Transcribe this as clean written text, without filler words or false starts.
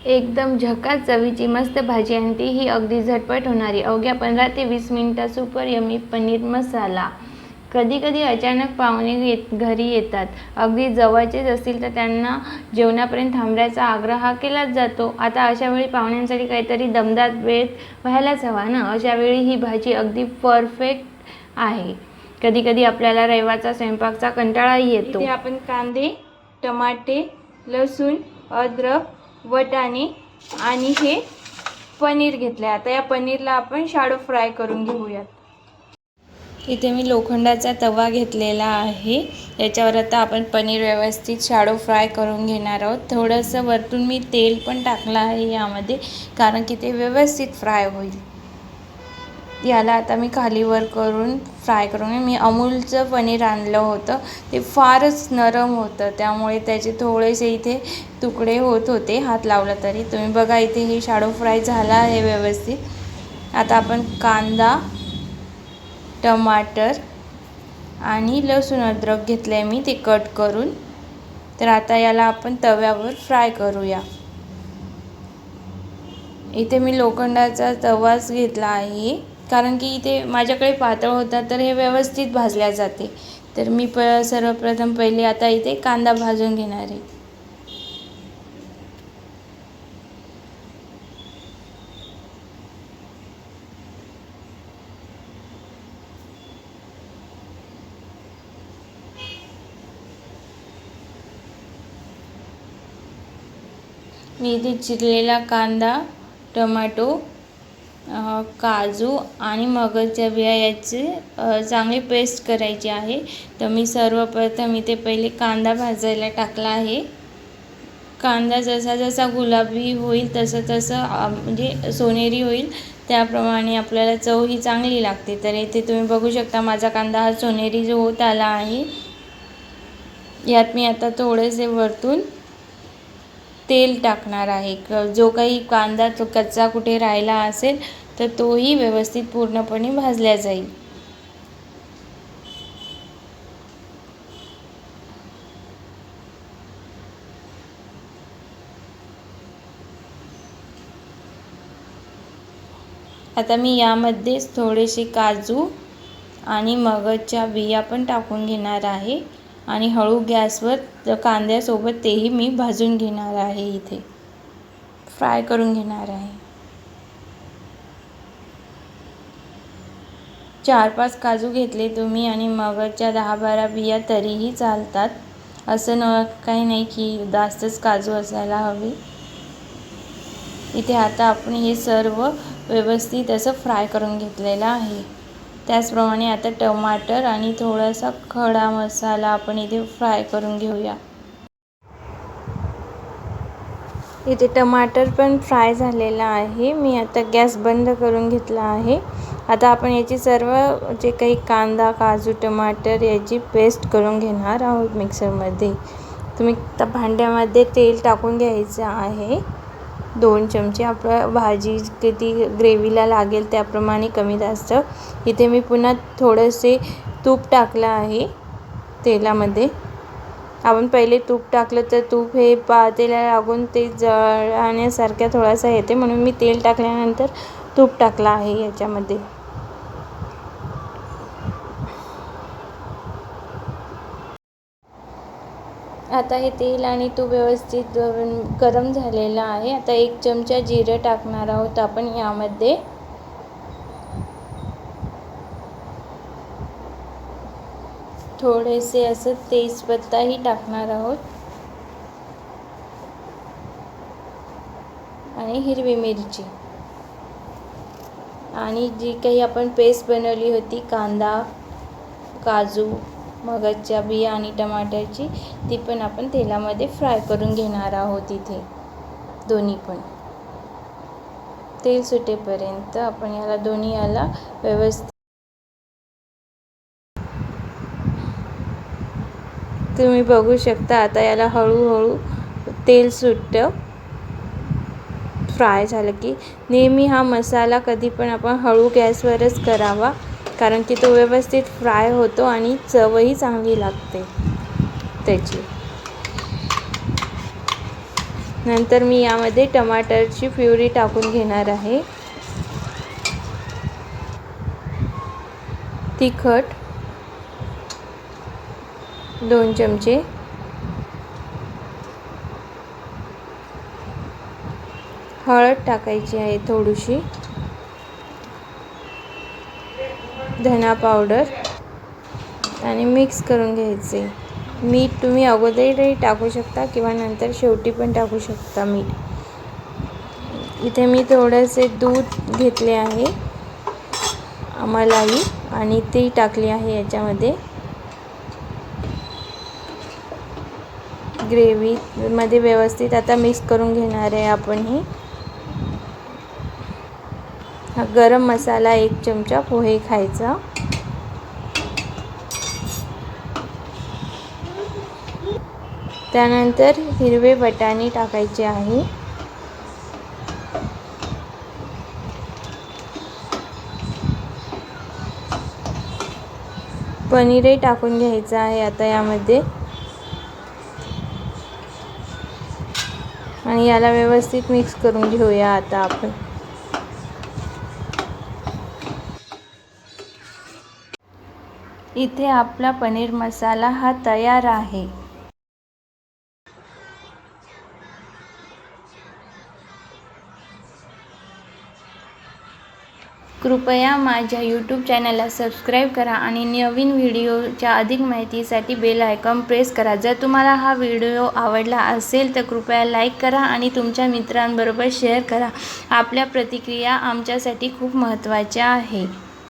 एकदम झकास चवीची मस्त भाजी आणि तीही अगदी झटपट होणारी. अवघ्या 15 ते 20 मिनिटात सुपर यमी पनीर मसाला. कधी कधी अचानक पाहुणे घरी येतात, अगदी जवळचेच असतील तर त्यांना जेवणापर्यंत थांबण्याचा आग्रह केलाच जातो. आता अशा वेळी पाहुण्यांसाठी काहीतरी दमदार बेत व्हायलाच हवा ना. अशा वेळी ही भाजी अगदी परफेक्ट आहे. कधी कधी आपल्याला रविवारचा स्वयंपाकचा कंटाळाही येतो. इथे आपण कांदे, टमाटे, लसूण, अद्रक, वटाणे आणि हे पनीर घेतले. आता या पनीरला आपण शॅलो फ्राय करून घेऊयात. इथे मी लोखंडाचा तवा घेतलेला आहे. याच्यावर आता आपण पनीर व्यवस्थित शॅलो फ्राय करून घेणार आहोत. थोडंसं वरतून मी तेल पण टाकलं आहे यामध्ये, कारण की ते व्यवस्थित फ्राय होईल. याला आता मी खालीवर करून फ्राय करून मी अमूलचं पनीर आणलं होतं. ते फारच नरम होतं, त्यामुळे त्याचे थोडेसे इथे तुकडे होत होते हात लावला तरी. तुम्ही बघा इथे हे शॅलो फ्राय झाला आहे व्यवस्थित. आता आपण कांदा, टमाटर आणि लसूण अद्रक घेतलं आहे मी ते कट करून. तर आता याला आपण तव्यावर फ्राय करूया. इथे मी लोखंडाचा तवाच घेतला आहे, कारण की इथे माझ्याकडे पातळ होता तर हे व्यवस्थित भाजल्या जाते. तर मी सर्वप्रथम पहिले आता इथे कांदा भाजून घेणार आहे. मी इथे चिरलेला कांदा, टोमॅटो, काजू आणि मगजच्या बिया याची चांगली पेस्ट करायची आहे. तर मी सर्वप्रथम इथे पहिले कांदा भाजायला टाकला आहे. कांदा जसा जसा गुलाबी होईल तसं तसं म्हणजे सोनेरी होईल, त्याप्रमाणे आपल्याला चव ही चांगली लागते. तर इथे तुम्ही बघू शकता माझा कांदा हा सोनेरी जो होत आला आहे. यात मी आता थोडेसे वरतून तेल टाकणार आहे. जो काही कांदा तो कच्चा कुठे राहिला असेल तर तोही व्यवस्थित पूर्णपणे भाजला जाईल. आता मी यामध्येच थोडेसे काजू आणि मगजच्या बिया पण टाकून घेणार आहे आणि हळू गॅसवर कांद्यासोबत तेही मी भाजून घेणार आहे. इथे फ्राय करून घेणार आहे. 4-5 काजू घेतले तुम्ही आणि मगजच्या 10-12 बिया तरीही चालतात. असं काही नाही की जास्तच काजू असायला हवे. इथे आता आपण हे सर्व व्यवस्थित असं फ्राय करून घेतलेलं आहे. त्याचप्रमाणे आता टमाटर आणि थोडासा खडा मसाला आपण इथे फ्राय करून घेऊया. इथे टमाटर पण फ्राय झालेला आहे. मी आता गॅस बंद करून घेतला आहे. आता आपण याची सर्व जे काही कांदा, काजू, टमाटर याची पेस्ट करून घेणार आहोत मिक्सरमध्ये. तुम्ही त्या भांड्यामध्ये तेल टाकून घ्यायचं आहे. 2 चमचे. आपल्या भाजी किती ग्रेव्हीला लागेल त्याप्रमाणे कमी जास्त. इथे मी पुन्हा थोडेसे तूप टाकलं आहे तेलामध्ये. आपण पहिले तूप टाकलं तर तूप हे तेलाला लागून ते जळण्यासारख्या थोडासा येते, म्हणून मी तेल टाकल्यानंतर तूप टाकलं आहे याच्यामध्ये. आता हे तेल आणि तूप व्यवस्थित गरम झालेलं आहे. आता 1 चमचा जिरं टाकणार आहोत आपण यामध्ये. थोडेसे असं तेजपत्ताही टाकणार आहोत आणि हिरवी मिरची आणि जी काही आपण पेस्ट बनवली होती कांदा, काजू, मगजच्या बिया आणि टमाटरची, ती पण आपण तेलामध्ये फ्राय करून घेणार आहोत. इथे दोन्ही पण तेल सुटेपर्यंत आपण याला दोन्ही व्यवस्थित. तुम्ही बघू शकता आता याला हळूहळू तेल सुटतं. फ्राय झालं की नेहमी हा मसाला कधी पण आपण हळू गॅसवरच करावा, कारण की तो व्यवस्थित फ्राय होतो आणि चवही चांगली लागते त्याची. नंतर मी यामध्ये टमाटरची प्युरी टाकून घेणार आहे. तिखट 2 चमचे, हळद टाकायची आहे थोडीशी, धना पावडर आणि मिक्स करून घ्यायचे. मीठ तुम्ही अगोदरही टाकू शकता किंवा नंतर शेवटी पण टाकू शकता मीठ. इथे मी थोडेसे दूध घेतले आहे मलाई आणि ती टाकली आहे याच्यामध्ये. ग्रेव्हीमध्ये व्यवस्थित आता मिक्स करून घेणार आहे आपण ही. हा गरम मसाला 1 चमचा पोहे खायचा, त्यानंतर हिरवे वाटाणे टाकायचे आहे. पनीरही टाकून घ्यायचं आहे आता यामध्ये आणि याला व्यवस्थित मिक्स करून घेऊया आता आपण. इथे आपला पनीर मसाला हा तयार आहे. कृपया माझ्या यूट्यूब चॅनलला सबस्क्राईब करा आणि नवीन व्हिडिओच्या अधिक माहितीसाठी बेल आयकॉन प्रेस करा. जर तुम्हाला हा व्हिडिओ आवडला असेल तर कृपया लाईक करा आणि तुमच्या मित्रांबरोबर शेअर करा. आपल्या प्रतिक्रिया आमच्यासाठी खूप महत्त्वाच्या आहे.